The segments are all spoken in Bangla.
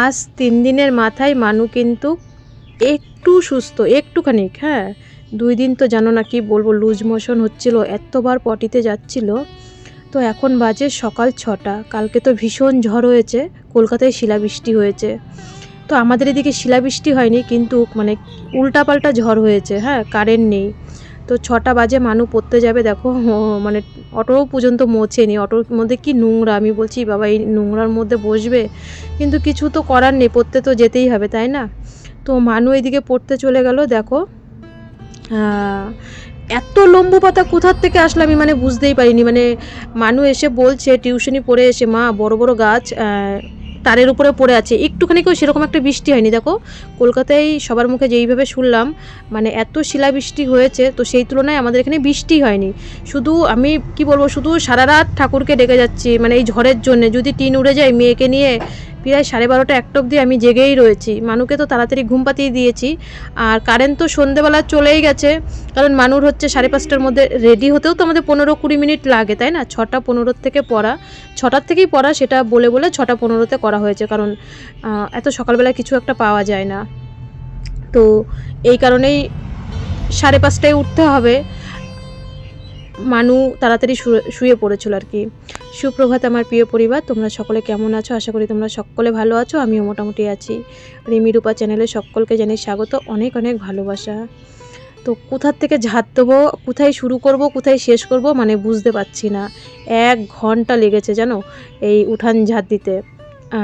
আজ 3 দিনের মাথায় মানু কিন্তু একটু সুস্থ, একটুখানি, হ্যাঁ। 2 দিন তো জানো না কি বলবো, লুজ মোশন হচ্ছিল, এতবার পটিতে যাচ্ছিল। তো এখন বাজে সকাল 6টা। কালকে তো ভীষণ ঝড় হয়েছে, কলকাতায় শিলাবৃষ্টি হয়েছে। তো আমাদের এদিকে শিলাবৃষ্টি হয়নি, কিন্তু মানে উল্টাপাল্টা ঝড় হয়েছে, হ্যাঁ, কারেন্ট নেই। তো 6টা বাজে মানু পড়তে যাবে, দেখো মানে অটো পর্যন্ত মোছেনি, অটোর মধ্যে কি নোংরা। আমি বলছি বাবা এই নোংরার মধ্যে বসবে, কিন্তু কিছু তো করার নেই, পড়তে তো যেতেই হবে, তাই না। তো মানু এদিকে পড়তে চলে গেল, দেখো এত লম্বু পাতা কোথার থেকে আসলে আমি মানে বুঝতেই পারিনি। মানে মানু এসে বলছে টিউশনি পড়ে এসে, মা বড় বড় গাছ তারের উপরে পড়ে আছে। একটুখানিকেও সেরকম একটা বৃষ্টি হয়নি। দেখো কলকাতায় সবার মুখে যেইভাবে শুনলাম, মানে এত শিলাবৃষ্টি হয়েছে, তো সেই তুলনায় আমাদের এখানে বৃষ্টি হয়নি। শুধু আমি কি বলবো, শুধু সারা রাত ঠাকুরকে ডেকে যাচ্ছি, মানে এই ঝড়ের জন্য যদি টিন উড়ে যায়। মেয়েকে নিয়ে প্রায় 12:30 একটা অবধি আমি জেগেই রয়েছি। মানুকে তো তাড়াতাড়ি ঘুম পাতিয়ে দিয়েছি, আর কারেন্ট তো সন্ধেবেলা চলেই গেছে। কারণ মানুর হচ্ছে 5:30টার মধ্যে রেডি হতেও তো আমাদের 15-20 মিনিট লাগে, তাই না। 6টা 15 থেকে পড়া, 6টার থেকেই পড়া, সেটা বলে 6টা 15তে করা হয়েছে। কারণ এত সকালবেলা কিছু একটা পাওয়া যায় না, তো এই কারণেই 5:30টায় উঠতে হবে। মানু তাড়াতাড়ি শুয়ে পড়েছিল আর কি। সুপ্রভাত আমার প্রিয় পরিবার, তোমরা সকলে কেমন আছো? আশা করি তোমরা সকলে ভালো আছো, আমিও মোটামুটি আছি। রিমি রূপা চ্যানেলে সকলকে জানাই স্বাগত, অনেক অনেক ভালোবাসা। তো কোথার থেকে ঝাড় দেবো, কোথায় শুরু করব, কোথায় শেষ করব, মানে বুঝতে পারছি না। 1 ঘন্টা লেগেছে জানো এই উঠান ঝাড় দিতে।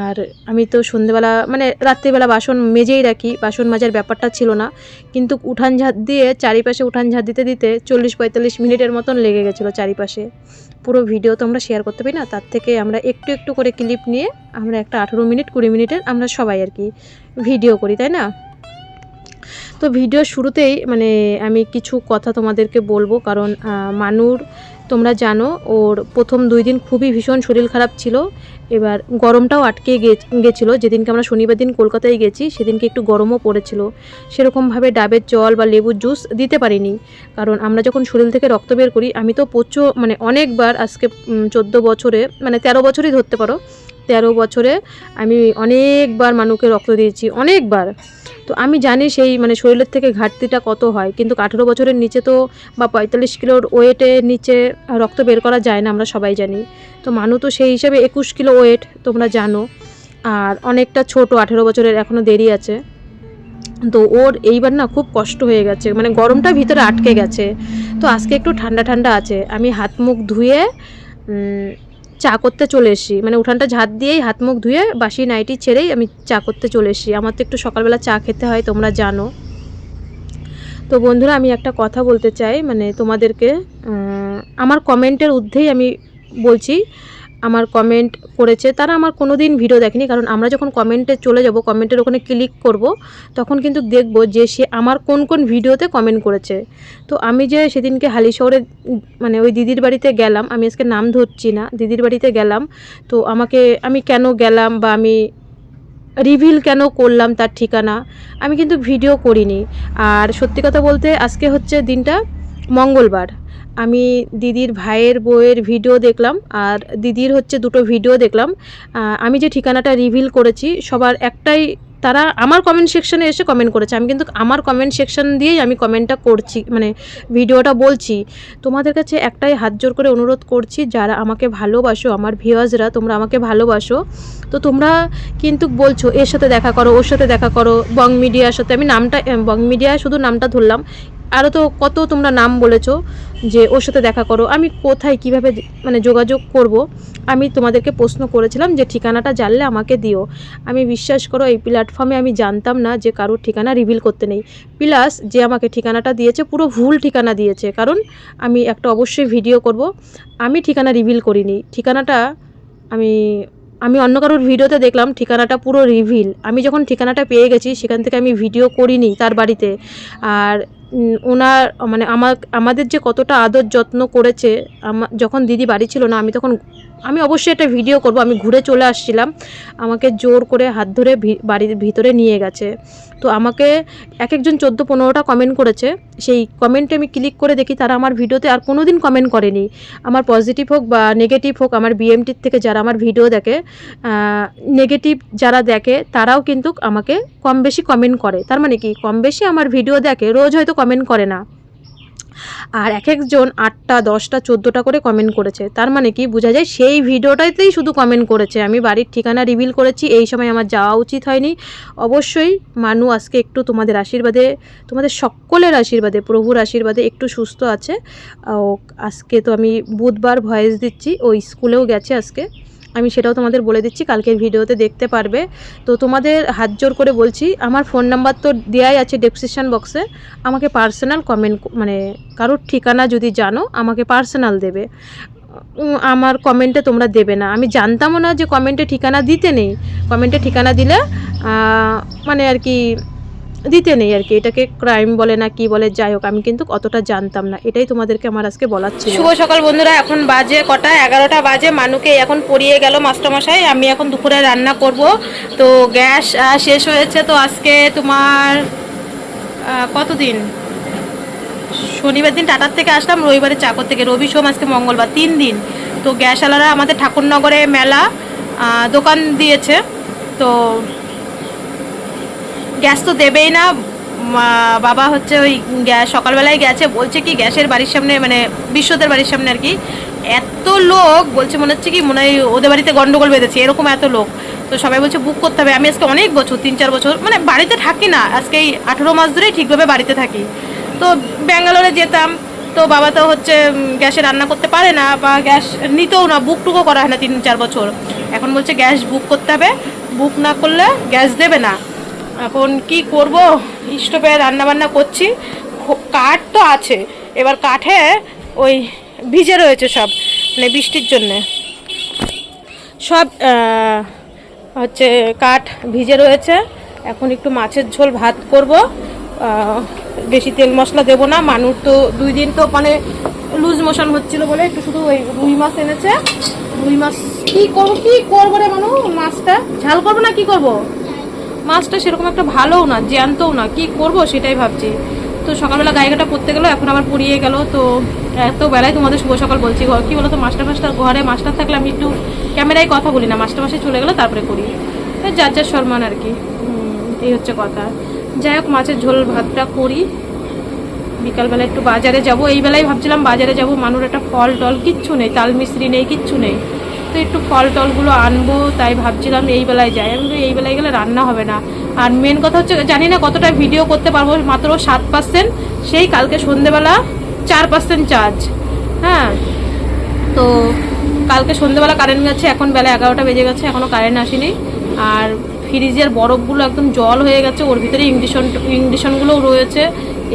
আর আমি তো সন্ধেবেলা মানে রাত্রিবেলা বাসন মেজেই রাখি, বাসন মাজার ব্যাপারটা ছিল না, কিন্তু উঠান ঝাড় দিয়ে চারিপাশে উঠান ঝাড় দিতে দিতে 40-45 মিনিটের মতন লেগে গেছিলো চারিপাশে। পুরো ভিডিও তো আমরা শেয়ার করতে পারি না, তার থেকে আমরা একটু একটু করে ক্লিপ নিয়ে আমরা একটা 18 মিনিট 20 মিনিটের আমরা সবাই আর কি ভিডিও করি, তাই না। তো ভিডিও শুরুতেই মানে আমি কিছু কথা তোমাদেরকে বলবো, কারণ মানুর তোমরা জানো ওর প্রথম 2 দিন খুবই ভীষণ শরীর খারাপ ছিল। এবার গরমটাও আটকে গেছিলো। যেদিনকে আমরা শনিবার দিন কলকাতায় গেছি সেদিনকে একটু গরমও পড়েছিল। সেরকমভাবে ডাবের জল বা লেবুর জুস দিতে পারিনি, কারণ আমরা যখন শরীর থেকে রক্ত বের করি, আমি তো প্রচুর মানে অনেকবার, আজকে 14 বছরে মানে 13 বছরই ধরতে পারো, 13 বছরে আমি অনেকবার মানুকে রক্ত দিয়েছি, অনেকবার। তো আমি জানি সেই মানে শরীরের থেকে ঘাটতিটা কত হয়, কিন্তু 18 বছরের নিচে তো বা 45 কিলোর ওয়েটের নিচে রক্ত বের করা যায় না, আমরা সবাই জানি। তো মানু তো সেই হিসাবে 21 কিলো ওয়েট, তোমরা জানো, আর অনেকটা ছোট, 18 বছরের, এখনও দেরি আছে। তো ওর এইবার না খুব কষ্ট হয়ে গেছে, মানে গরমটা ভিতরে আটকে গেছে। তো আজকে একটু ঠান্ডা ঠান্ডা আছে, আমি হাত মুখ ধুয়ে চা করতে চলে এসেছি। মানে উঠানটা ঝাড় দিয়েই হাত মুখ ধুয়ে বাসি নাইটি ছেড়েই আমি চা করতে চলে এসেছি। আমার তো একটু সকালবেলা চা খেতে হয়, তোমরা জানো। তো বন্ধুরা আমি একটা কথা বলতে চাই, মানে তোমাদেরকে আমার কমেন্টের ঊর্ধ্বেই আমি বলছি। আমার কমেন্ট করেছে তারা আমার কোনো দিন ভিডিও দেখেনি, কারণ আমরা যখন কমেন্টে চলে যাব, কমেন্টের ওখানে ক্লিক করব, তখন কিন্তু দেখব যে সে আমার কোন কোন ভিডিওতে কমেন্ট করেছে। তো আমি যে সেদিনকে হালিশহরে মানে ওই দিদির বাড়িতে গেলাম, আমি আজকে নাম ধরছি না, দিদির বাড়িতে গেলাম। তো আমি কেন গেলাম বা আমি রিভিল কেন করলাম তার ঠিকানা আমি কিন্তু ভিডিও করিনি। আর সত্যি কথা বলতে আজকে হচ্ছে দিনটা মঙ্গলবার, আমি দিদির ভাইয়ের বউয়ের ভিডিও দেখলাম, আর দিদির হচ্ছে 2টো ভিডিও দেখলাম। আমি যে ঠিকানাটা রিভিল করেছি সবার একটাই, তারা আমার কমেন্ট সেকশানে এসে কমেন্ট করেছে। আমি কিন্তু আমার কমেন্ট সেকশান দিয়েই আমি কমেন্টটা করছি, মানে ভিডিওটা বলছি। তোমাদের কাছে একটাই হাত জোর করে অনুরোধ করছি, যারা আমাকে ভালোবাসো, আমার ভিউয়ার্সরা, তোমরা আমাকে ভালোবাসো, তো তোমরা কিন্তু বলছো এর সাথে দেখা করো, ওর সাথে দেখা করো, বং মিডিয়ার সাথে, আমি নামটা বং মিডিয়া শুধু নামটা ধরলাম, আরও তো কত তোমরা নাম বলেছো যে ওর সাথে দেখা করো। আমি কোথায় কিভাবে মানে যোগাযোগ করব, আমি তোমাদেরকে প্রশ্ন করেছিলাম যে ঠিকানাটা জানলে আমাকে দিও। আমি বিশ্বাস করো এই প্ল্যাটফর্মে আমি জানতাম না যে কারোর ঠিকানা রিভিল করতে নেই। প্লাস যে আমাকে ঠিকানাটা দিয়েছে পুরো ভুল ঠিকানা দিয়েছে, কারণ আমি একটা অবশ্যই ভিডিও করব, আমি ঠিকানা রিভিল করিনি। ঠিকানাটা আমি অন্য কারোর ভিডিওতে দেখলাম ঠিকানাটা পুরো রিভিল। আমি যখন ঠিকানাটা পেয়ে গেছি সেখান থেকে আমি ভিডিও করিনি তার বাড়িতে। আর ওনার মানে আমাদের যে কতটা আদর যত্ন করেছে। যখন দিদি বাড়ি ছিল না, আমি অবশ্যই একটা ভিডিও করব, আমি ঘুরে চলে আসছিলাম, আমাকে জোর করে হাত ধরে বাড়ির ভিতরে নিয়ে গেছে। তো আমাকে এক একজন 14-15টা কমেন্ট করেছে। সেই কমেন্টে আমি ক্লিক করে দেখি তারা আমার ভিডিওতে আর কোনো দিন কমেন্ট করেনি। আমার পজিটিভ হোক বা নেগেটিভ হোক, আমার বিএমটির থেকে যারা আমার ভিডিও দেখে, নেগেটিভ যারা দেখে তারাও কিন্তু আমাকে কম বেশি কমেন্ট করে। তার মানে কি, কম বেশি আমার ভিডিও দেখে, রোজ হয়তো কমেন্ট করে না। আর এক একজন 8টা 10টা 14টা করে কমেন্ট করেছে। তার মানে কি বোঝা যায়, সেই ভিডিওটাতেই শুধু কমেন্ট করেছে। আমি বাড়ির ঠিকানা রিভিল করেছি, এই সময় আমার যাওয়া উচিত হয়নি। অবশ্যই মানু আজকে একটু তোমাদের আশীর্বাদে, তোমাদের সকলের আশীর্বাদে, প্রভুর আশীর্বাদে একটু সুস্থ আছে। আজকে তো আমি বুধবার ভয়েস দিচ্ছি, ও স্কুলেও গেছে আজকে, আমি সেটাও তোমাদের বলে দিচ্ছি, কালকের ভিডিওতে দেখতে পারবে। তো তোমাদের হাত জোর করে বলছি, আমার ফোন নাম্বার তো দেওয়াই আছে ডেসক্রিপশান বক্সে, আমাকে পার্সোনাল কমেন্ট, মানে কারোর ঠিকানা যদি জানো আমাকে পার্সোনাল দেবে। আমার কমেন্টে তোমরা দেবে না। আমি জানতামও না যে কমেন্টে ঠিকানা দিতে নেই। কমেন্টে ঠিকানা দিলে মানে আর কি দিতে নেই আর কি, এটাকে ক্রাইম বলে না কি বলে, যাই হোক, আমি কিন্তু অতটা জানতাম না। এটাই তোমাদেরকে আমার আজকে বলার ছিল। শুভ সকাল বন্ধুরা, এখন বাজে কটা, 11টা বাজে। মানুকে এখন পড়িয়ে গেল মাস্টারমশাই, আমি এখন দুপুরে রান্না করব। তো গ্যাস শেষ হয়েছে। তো আজকে তোমার কতদিন, শনিবার দিন টাটার থেকে আসলাম, রবিবারে চাকর থেকে, রবি সোম আজকে মঙ্গলবার, 3 দিন। তো গ্যাসওয়ালারা আমাদের ঠাকুরনগরে মেলা দোকান দিয়েছে, তো গ্যাস তো দেবেই না। বাবা হচ্ছে ওই গ্যাস সকালবেলায় গেছে, বলছে কি গ্যাসের বাড়ির সামনে, মানে বিশ্বদের বাড়ির সামনে আর কি, এত লোক, বলছে মনে হচ্ছে কি মনে হয় ওদের বাড়িতে গন্ডগোল বেঁধেছে, এরকম এত লোক। তো সবাই বলছে বুক করতে হবে। আমি আজকে অনেক বছর, 3-4 বছর মানে বাড়িতে থাকি না, আজকে এই 18 মাস ধরেই ঠিকভাবে বাড়িতে থাকি। তো ব্যাঙ্গালোরে যেতাম, তো বাবা তো হচ্ছে গ্যাসে রান্না করতে পারে না, বা গ্যাস নিতেও না, বুকটুকু করা হয় না 3-4 বছর। এখন বলছে গ্যাস বুক করতে হবে, বুক না করলে গ্যাস দেবে না। এখন কি করব, স্টোভে রান্নাবান্না করছি, কাঠ তো আছে, এবার কাঠে ওই ভিজে রয়েছে সব, মানে বৃষ্টির জন্যে সব হচ্ছে কাঠ ভিজে রয়েছে। এখন একটু মাছের ঝোল ভাত করব, বেশি তেল মশলা দেবো না। মানুষ তো 2 দিন তো মানে লুজ মোশন হচ্ছিল বলে একটু শুধু ওই রুই মাছ এনেছে, রুই মাছ কি করবো রে মানু, মাছটা ঝাল করবো না কি করব, মাছটা সেরকম একটা ভালোও না, জ্যান্তও না, কি করব সেটাই ভাবছি। তো সকালবেলা গায়েঘাটা পড়তে গেলো, এখন আবার পড়িয়ে গেল। তো এত বেলায় তোমাদের শুভ সকাল বলছি, কি বলো তো, মাস্টার ঘরে মাস্টার থাকলে আমি একটু ক্যামেরায় কথা বলি না, মাস্টার চলে গেলো তারপরে করি, যার যার সম্মান আর কি, এই হচ্ছে কথা। যাই হোক, মাছের ঝোল ভাতটা করি, বিকালবেলা একটু বাজারে যাব। এই বেলায় ভাবছিলাম বাজারে যাব, মানুষ একটা ফল টল কিচ্ছু নেই, তাল মিস্ত্রি নেই, কিচ্ছু নেই, তো একটু ফল টলগুলো আনবো, তাই ভাবছিলাম এই বেলায় যাই। আমি এই বেলায় গেলে রান্না হবে না। আর মেন কথা হচ্ছে, জানি না কতটা ভিডিও করতে পারবো, মাত্র 7%, সেই কালকে সন্ধেবেলা 4% চার্জ। হ্যাঁ, তো কালকে সন্ধেবেলা কারেন্ট গেছে, এখন বেলা 11টা বেজে গেছে, এখনও কারেন্ট আসেনি। আর ফ্রিজের বরফগুলো একদম জল হয়ে গেছে, ওর ভিতরে ইংডিশনগুলোও রয়েছে।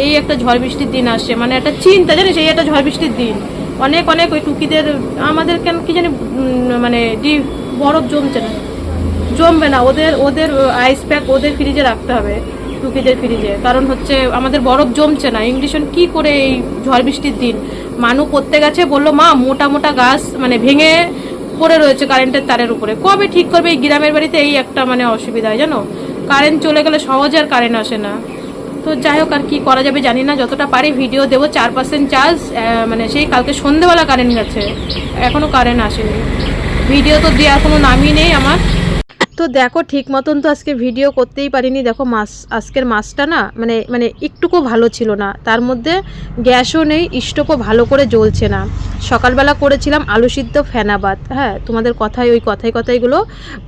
এই একটা ঝড় বৃষ্টির দিন আসছে, মানে একটা চিন্তা, জানিস, এই একটা ঝড় বৃষ্টির দিন, অনেক অনেক ওই টুকিদের, আমাদের কেন কি জানি মানে বরফ জমবে না, ওদের আইস প্যাক ওদের ফ্রিজে রাখতে হবে, টুকিদের ফ্রিজে, কারণ হচ্ছে আমাদের বরফ জমছে না। ইংডিশন কি করে এই ঝড় বৃষ্টির দিন, মানু করতে গেছে, বললো মা মোটা মোটা গাছ মানে ভেঙে পড়ে রয়েছে কারেন্টের তারের উপরে, কবে ঠিক করবে। এই গ্রামের বাড়িতে এই একটা মানে অসুবিধা হয় জানো, কারেন্ট চলে গেলে সহজে আর কারেন্ট আসে না। তো যাই হোক, আর কি করা যাবে জানি না, যতটা পারি ভিডিও দেবো। 4% চার্জ, মানে সেই কালকে সন্ধেবেলা কারেন্ট গেছে, এখনও কারেন্ট আসেনি, ভিডিও তো দেওয়ার কোনো নামই নেই আমার। তো দেখো, ঠিক মতন তো আজকে ভিডিও করতেই পারিনি। দেখো আজকের মাছটা না মানে একটুকু ভালো ছিল না, তার মধ্যে গ্যাসও নেই, স্টোভও ভালো করে জ্বলছে না। সকালবেলা করেছিলাম আলু সিদ্ধ ফেনাবাদ, হ্যাঁ, তোমাদের কথাইগুলো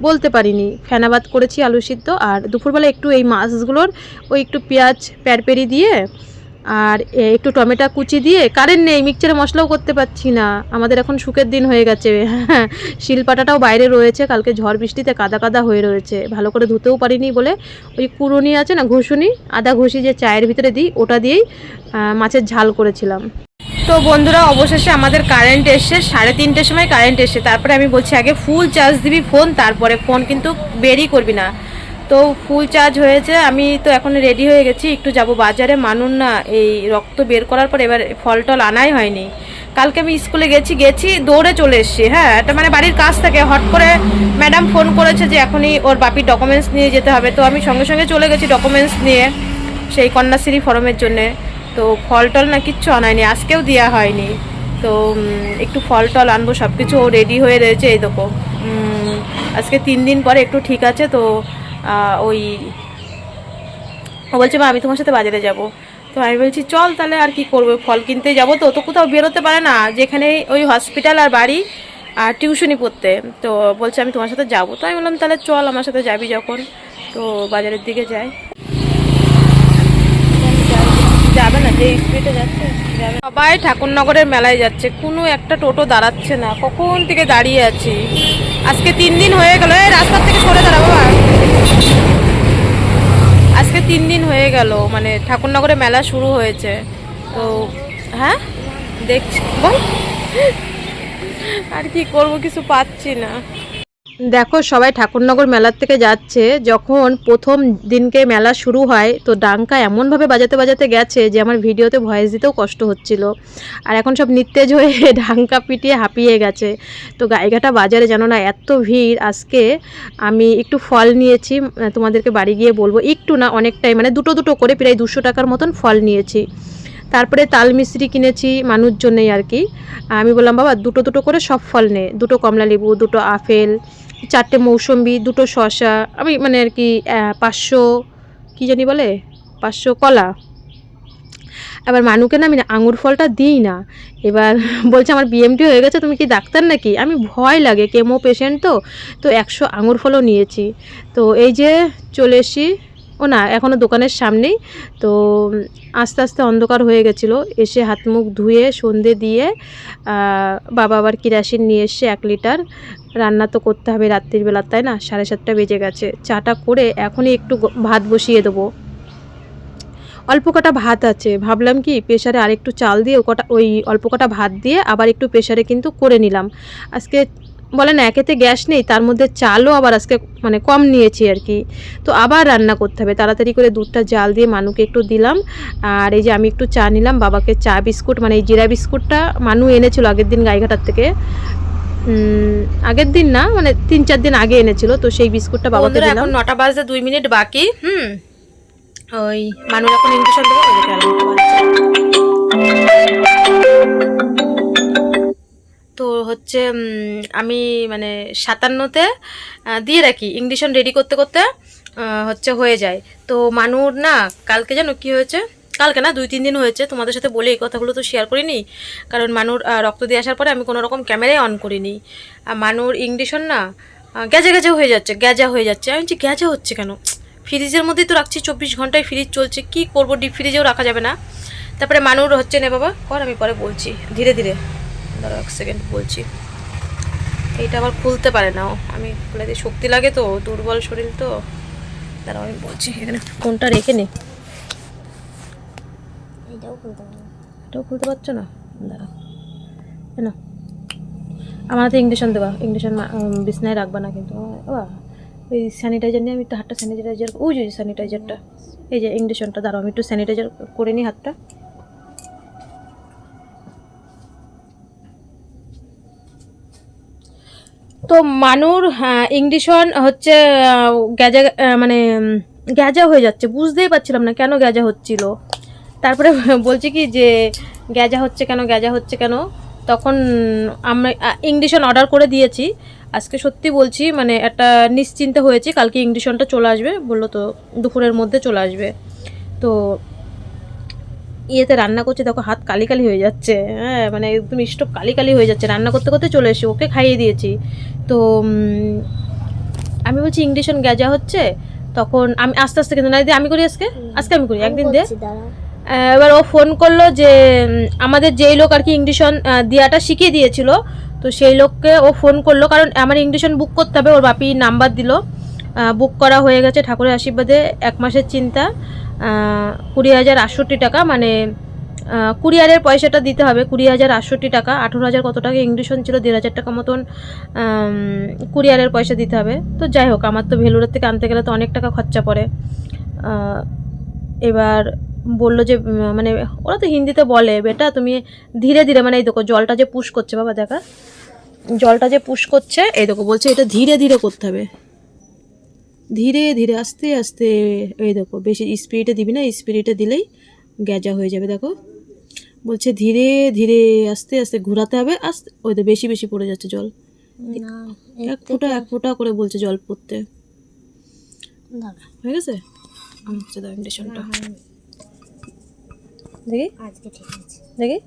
বলতে পারিনি। ফেনাবাদ করেছি আলু সিদ্ধ, আর দুপুরবেলা একটু এই মাছগুলোর ওই একটু পেঁয়াজ প্যারপেরি দিয়ে আর একটু টমেটো কুচি দিয়ে, কারেন্ট নেই, মিক্সচারে মশলাও করতে পারছি না, আমাদের এখন শুকের দিন হয়ে গেছে। হ্যাঁ, শিলপাটাটাও বাইরে রয়েছে, কালকে ঝড় বৃষ্টিতে কাদা কাদা হয়ে রয়েছে, ভালো করে ধুতেও পারিনি বলে ওই কুড়ুনি আছে না, ঘুষুনি, আদা ঘুষি যে চায়ের ভিতরে দিই, ওটা দিয়েই মাছের ঝাল করেছিলাম। তো বন্ধুরা, অবশেষে আমাদের কারেন্ট এসছে, 3:30টার সময় কারেন্ট এসছে। তারপরে আমি বলছি আগে ফুল চার্জ দিবি ফোন, তারপরে ফোন কিন্তু বেরই করবি না। তো ফুল চার্জ হয়েছে। আমি তো এখন রেডি হয়ে গেছি, একটু যাব বাজারে। মানুন না এই রক্ত বের করার পর এবার ফল টল আনাই হয়নি। কালকে আমি স্কুলে গেছি দৌড়ে চলে এসেছি। হ্যাঁ, এটা মানে বাড়ির কাজ থাকে, হট করে ম্যাডাম ফোন করেছে যে এখনই ওর বাপির ডকুমেন্টস নিয়ে যেতে হবে। তো আমি সঙ্গে সঙ্গে চলে গেছি ডকুমেন্টস নিয়ে সেই কন্যাশ্রী ফর্মের জন্যে। তো ফল টল না কিচ্ছু আনায়নি, আজকেও দেওয়া হয়নি। তো একটু ফল টল আনবো, সব কিছু রেডি হয়ে রয়েছে। এই দেখো আজকে 3 দিন পরে একটু ঠিক আছে। তো ওই ও বলছে মা আমি তোমার সাথে বাজারে যাব। তো আমি বলছি চল তাহলে, আর কি করবো, ফল কিনতে যাবো। তো তো কোথাও বেরোতে পারে না, যেখানে ওই হসপিটাল আর বাড়ি আর টিউশনি পড়তে। তো বলছে আমি তোমার সাথে যাবো। তো আমি বললাম তাহলে চল আমার সাথে যাবি যখন, তো বাজারের দিকে যাই। যাবে না, যে স্পিডে যাচ্ছে যাবে। সবাই ঠাকুরনগরের মেলায় যাচ্ছে, কোনো একটা টোটো দাঁড়াচ্ছে না, কখন থেকে দাঁড়িয়ে আছি। আজকে 3 দিন হয়ে গেল। এই রাস্তার থেকে সরে দাঁড়াবো। আজকে 3 দিন হয়ে গেল মানে ঠাকুরনগরে মেলা শুরু হয়েছে। তো হ্যাঁ দেখছি, বল আর কি করব, কিছু পাচ্ছি না। দেখো সবাই ঠাকুরনগর মেলার থেকে যাচ্ছে। যখন প্রথম দিনকে মেলা শুরু হয় তো ডাঙ্কা এমনভাবে বাজাতে বাজাতে গেছে যে আমার ভিডিওতে ভয়েস দিতেও কষ্ট হচ্ছিল। আর এখন সব নিত্তেজ হয়ে ডাঙ্কা পিটিয়ে হাঁপিয়ে গেছে। তো গাইঘাটা বাজারে জানো না এত ভিড়। আজকে আমি একটু ফল নিয়েছি, তোমাদেরকে বাড়ি গিয়ে বলবো। একটু না অনেকটাই, মানে দুটো দুটো করে প্রায় 200 টাকার মতন ফল নিয়েছি। তারপরে তাল মিশ্রি কিনেছি মানুষ জন্যই আর কি। আমি বললাম বাবা দুটো দুটো করে সব ফল নে, 2টো কমলা লেবু, 2টো আপেল, 4টে মৌসম্বি, 2টো শসা, আমি মানে আর কি 500 কী জানি বলে 500 কলা। এবার মানুকে না আমি আঙুর ফলটা দিই না। এবার বলছে আমার বিএমটি হয়ে গেছে, তুমি কি ডাক্তার নাকি? আমি ভয় লাগে, কেমো পেশেন্ট তো। তো 100 আঙুর ফলও নিয়েছি। তো এই যে চলে এসি, ও না এখনও দোকানের সামনেই। তো আস্তে আস্তে অন্ধকার হয়ে গেছিলো। এসে হাত মুখ ধুয়ে সন্ধে দিয়ে বাবা আবার কিরাসিন নিয়ে এসে 1 লিটার। রান্না তো করতে হবে রাত্রির বেলা, তাই না? 7:30 বেজে গেছে। চাটা করে এখনই একটু ভাত বসিয়ে দেবো। অল্প কটা ভাত আছে, ভাবলাম কি প্রেশারে আরেকটু চাল দিয়ে ওই অল্প কটা ভাত দিয়ে আবার একটু প্রেশারে কিন্তু করে নিলাম। আজকে বলে না একেতে গ্যাস নেই, তার মধ্যে চালও আবার আজকে মানে কম নিয়েছি আর কি। তো আবার রান্না করতে হবে, তাড়াতাড়ি করে দুধটা জাল দিয়ে মানুকে একটু দিলাম। আর এই যে আমি একটু চা নিলাম, বাবাকে চা বিস্কুট মানে এই জিরা বিস্কুটটা মানু এনেছিল আগের দিন গাইঘাটার থেকে। আগের দিন না মানে 3-4 দিন আগে এনেছিল। তো সেই বিস্কুটটা বাবাকে দিলাম। এখন 9টা বাজতে 2 মিনিট বাকি। ওই মানুষ এখন ইঞ্জেকশন দেবো। তো হচ্ছে আমি মানে 57তে দিয়ে রাখি, ইঞ্জেকশন রেডি করতে করতে হচ্ছে হয়ে যায়। তো মানুর না কালকে জানো কি হয়েছে, কালকে না 2-3 দিন হয়েছে। তোমাদের সাথে বলে এই কথাগুলো তো শেয়ার করিনি, কারণ মানুর রক্ত দিয়ে আসার পরে আমি কোনো রকম ক্যামেরাই অন করিনি। মানুর ইঞ্জেকশন না গ্যাজা গ্যাজা হয়ে যাচ্ছে, গ্যাজা হয়ে যাচ্ছে। আমি বলছি গ্যাজা হচ্ছে কেন? ফ্রিজের মধ্যেই তো রাখছি, 24 ঘন্টায় ফ্রিজ চলছে, কি করব, ডিপ ফ্রিজেও রাখা যাবে না। তারপরে মানুর হচ্ছে না বাবা কর, আমি পরে বলছি ধীরে ধীরে, ধরো 1 সেকেন্ড বলছি। এইটা আবার খুলতে পারে না, আমি খুলে দিয়ে শক্তি লাগে তো, দুর্বল শরীর তো। দাঁড়াও আমি বলছি, এখানে ফোনটা রেখে নে। এটাও খুলতে পারছো না? দাঁড়াও না, আমার হাতে ইঞ্জেকশন দেবা, ইঞ্জেকশন বিছনায় রাখবা না কিন্তু। ওই স্যানিটাইজার নিয়ে আমি একটু হাতটা স্যানিটাইজার, ওই যে স্যানিটাইজারটা, এই যে ইঞ্জেকশনটা। দাঁড়াও আমি একটু স্যানিটাইজার করে নিই হাতটা। তো মানুর ইঞ্জেকশন হচ্ছে গ্যাজা মানে গ্যাজা হয়ে যাচ্ছে, বুঝতেই পারছিলাম না কেন গ্যাজা হচ্ছিল। তারপরে বলছি কি যে গ্যাজা হচ্ছে কেন, গ্যাজা হচ্ছে কেন। তখন আমরা ইঞ্জেকশন অর্ডার করে দিয়েছি। আজকে সত্যি বলছি মানে একটা নিশ্চিন্তে হয়েছি, কালকে ইঞ্জেকশনটা চলে আসবে বললো, তো দুপুরের মধ্যে চলে আসবে। তো ইয়েতে রান্না করছে, দেখো হাত কালি কালি হয়ে যাচ্ছে। হ্যাঁ মানে একদম স্টোভ কালি কালি হয়ে যাচ্ছে। রান্না করতে করতে চলে এসে ওকে খাইয়ে দিয়েছি। তো আমি বলছি ইঞ্জেকশন গ্যাজা হচ্ছে, তখন আমি আস্তে আস্তে কিন্তু না দিদি আমি করি, আজকে আমি করি, একদিন দে। এবার ও ফোন করলো যে আমাদের যেই লোক আর কি ইঞ্জেকশন দেওয়াটা শিখিয়ে দিয়েছিল, তো সেই লোককে ও ফোন করলো, কারণ আমার ইঞ্জেকশন বুক করতে হবে। ওর বাপি নাম্বার দিল, বুক করা হয়ে গেছে। ঠাকুরের আশীর্বাদে 1 মাসের চিন্তা, 20,068 টাকা, মানে কুরিয়ারের পয়সাটা দিতে হবে 20,068 টাকা, 18,000 কত টাকা ইংলিশন ছিল, 1,500 টাকা মতন কুরিয়ারের পয়সা দিতে হবে। তো যাই হোক, আমার তো ভেলুরের থেকে আনতে গেলে তো অনেক টাকা খরচা পড়ে। এবার বললো যে মানে ওরা তো হিন্দিতে বলে, বেটা তুমি ধীরে ধীরে, মানে এই দেখো জলটা যে পুশ করছে, বাবা দেখা জলটা যে পুশ করছে, এই দেখো বলছে এটা ধীরে ধীরে করতে হবে, ধীরে ধীরে আস্তে আস্তে। এই দেখো বেশি স্পিডে দিবি না, স্পিডে দিলেই গ্যাজা হয়ে যাবে। দেখো বলছে ধীরে ধীরে আস্তে আস্তে ঘোরাতে হবে, আস্তে। ওই তো বেশি বেশি পড়ে যাচ্ছে জল, এক ফোঁটা করে বলছে জল পড়তে। হয়ে গেছে, আচ্ছা দাও ইন্ডাকশনটা দেখি, দেখি।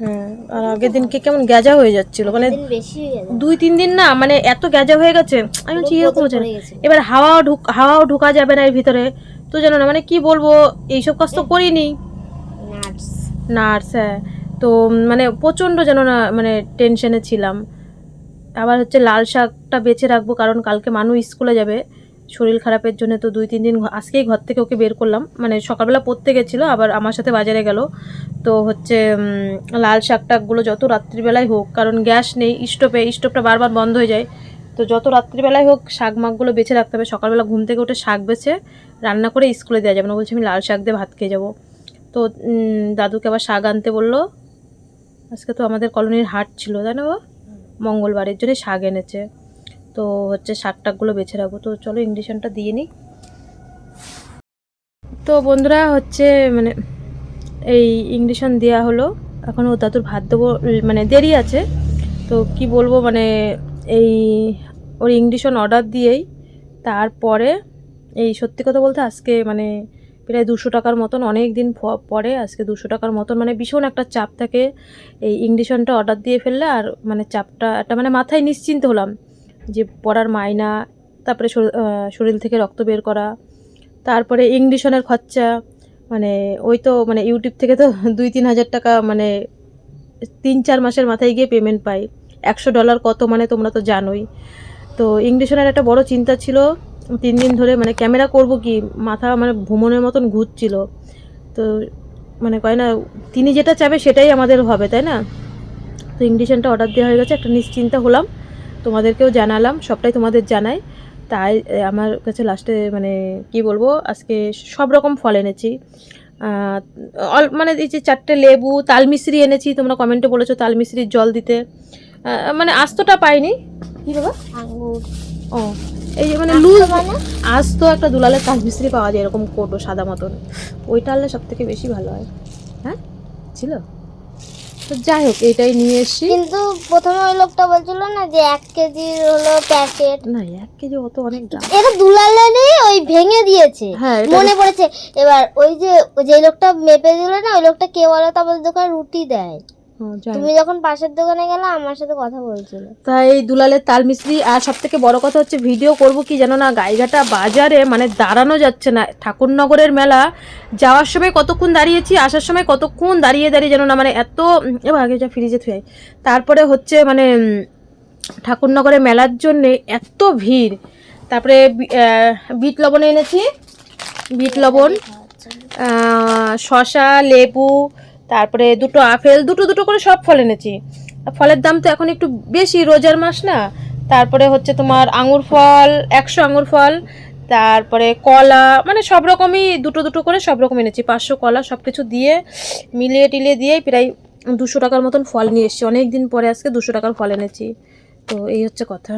হ্যাঁ, আর আগের দিনকে কেমন গ্যাজা হয়ে যাচ্ছিল, মানে 2-3 দিন না, মানে এত গ্যাজা হয়ে গেছে। আমি বলছি এরকম হচ্ছে, এবার হাওয়াও ঢোকা যাবে না এর ভিতরে, তো জানো না মানে কি বলবো, এইসব কাজ তো করিনি। নার্স, হ্যাঁ। তো মানে প্রচণ্ড যেন না মানে টেনশনে ছিলাম। আবার হচ্ছে লাল শাকটা বেছে রাখবো, কারণ কালকে মানুষ স্কুলে যাবে, শরীর খারাপের জন্য। তো 2-3 দিন আজকেই ঘর থেকে ওকে বের করলাম, মানে সকালবেলা পড়তে গেছিলো, আবার আমার সাথে বাজারে গেল। তো হচ্ছে লাল শাকটাকগুলো যত রাত্রিবেলায় হোক, কারণ গ্যাস নেই, স্টোভটা বারবার বন্ধ হয়ে যায়, তো যত রাত্রিবেলায় হোক শাক মাকগুলো বেছে রাখতে হবে। সকালবেলা ঘুম থেকে উঠে শাক বেছে রান্না করে স্কুলে দেওয়া যাবে না, বলছি আমি লাল শাক দিয়ে ভাত খেয়ে যাবো। তো দাদুকে আবার শাক আনতে বললো। আজকে তো আমাদের কলোনির হাট ছিল, তাই না বাবা, মঙ্গলবারের জন্য শাক এনেছে। তো হচ্ছে শাকটাকগুলো বেছে রাখবো। তো চলো ইন্ডাকশনটা দিয়ে নিই। তো বন্ধুরা হচ্ছে মানে এই ইন্ডাকশন দেওয়া হলো, এখন ও দাদুর ভাত দেবো, মানে দেরি আছে। তো কি বলবো, মানে এই ওর ইন্ডাকশন অর্ডার দিয়েই তারপরে এই সত্যি কথা বলতে আজকে মানে প্রায় 200 টাকার মতন, অনেক দিন পরে আজকে 200 টাকার মতন, মানে ভীষণ একটা চাপ থাকে এই ইন্ডাকশনটা অর্ডার দিয়ে ফেললে। আর মানে চাপটা একটা মানে মাথায় নিশ্চিন্ত হলাম যে পড়ার মাইনা, তারপরে শরীর থেকে রক্ত বের করা, তারপরে ইন্ডাকশনের খরচা, মানে ওই তো মানে ইউটিউব থেকে তো 2-3 হাজার টাকা মানে 3-4 মাসের মাথায় গিয়ে পেমেন্ট পাই। $100 কত মানে তোমরা তো জানোই। তো ইন্ডাকশনের একটা বড় চিন্তা ছিল 3 দিন ধরে, মানে ক্যামেরা করব কি, মাথা মানে ভ্রমণের মতন ঘুরছিল। তো মানে কয় না, তিনি যেটা চাবে সেটাই আমাদের হবে, তাই না? তো ইন্ডাকশনটা অর্ডার দেওয়া হয়ে গেছে, একটা নিশ্চিন্তা হলাম, তোমাদেরকেও জানালাম, সবটাই তোমাদের জানাই। তাই আমার কাছে লাস্টে মানে কি বলবো, আজকে সব রকম ফল এনেছি, মানে এই যে 4টে লেবু, তালমিশ্রি এনেছি, তোমরা কমেন্টে বলেছো তালমিশ্রির জল দিতে, মানে আস্তটা পাইনি। কি বাবা? আঙ্গুর। ও এই যে মানে লুজ, আস্ত একটা দুলালের তালমিশ্রি পাওয়া যায় এরকম কোটো সাদা মতন, ওইটা আনলে সব থেকে বেশি ভালো হয়। হ্যাঁ ছিল, তো যাই হোক এইটাই নিয়ে এসছি। কিন্তু প্রথমে ওই লোকটা বলছিল না যে 1 কেজি হলো প্যাকেট, না 1 কেজি অত অনেক দাম, এটা দুলালে ওই ভেঙে দিয়েছে, হ্যাঁ মনে পড়েছে। এবার ওই যে লোকটা মেপে দিল না, ওই লোকটা কে বলো তো, আমাদের দোকানে রুটি দেয়। তুমি যখন পাশের দোকানে গেলে আমার সাথে কথা বলছিল, তাই এই দুলালের তালমিশ্রি। আর সব থেকে বড় কথা হচ্ছে ভিডিও করব কি জানো না, গাইঘাটা বাজারে মানে দাঁড়ানো যাচ্ছে না, ঠাকুরনগরের মেলা যাওয়ার সময় কতক্ষণ দাঁড়িয়েছি, আসার সময় কতক্ষণ দাঁড়িয়ে জানো না, মানে এত, এবার আগে যা ফ্রিজে থুয়ে, তারপরে হচ্ছে মানে ঠাকুরনগরের মেলার জন্যে এত ভিড়। তারপরে বিট লবণ এনেছি, বিট লবণ, শসা, লেবু, তারপরে 2টো আপেল, দুটো করে সব ফল এনেছি। ফলের দাম তো এখন একটু বেশি, রোজার মাস না। তারপরে হচ্ছে তোমার আঙুর ফল, 100 আঙুর ফল, তারপরে কলা, মানে সব রকমই 2টো করে সব রকম এনেছি, 500 কলা, সব কিছু দিয়ে মিলিয়ে টিলিয়ে দিয়ে প্রায় 200 টাকার মতন ফল নিয়ে এসেছি। অনেক দিন পরে আজকে 200 টাকার ফল এনেছি। তো এই হচ্ছে কথা।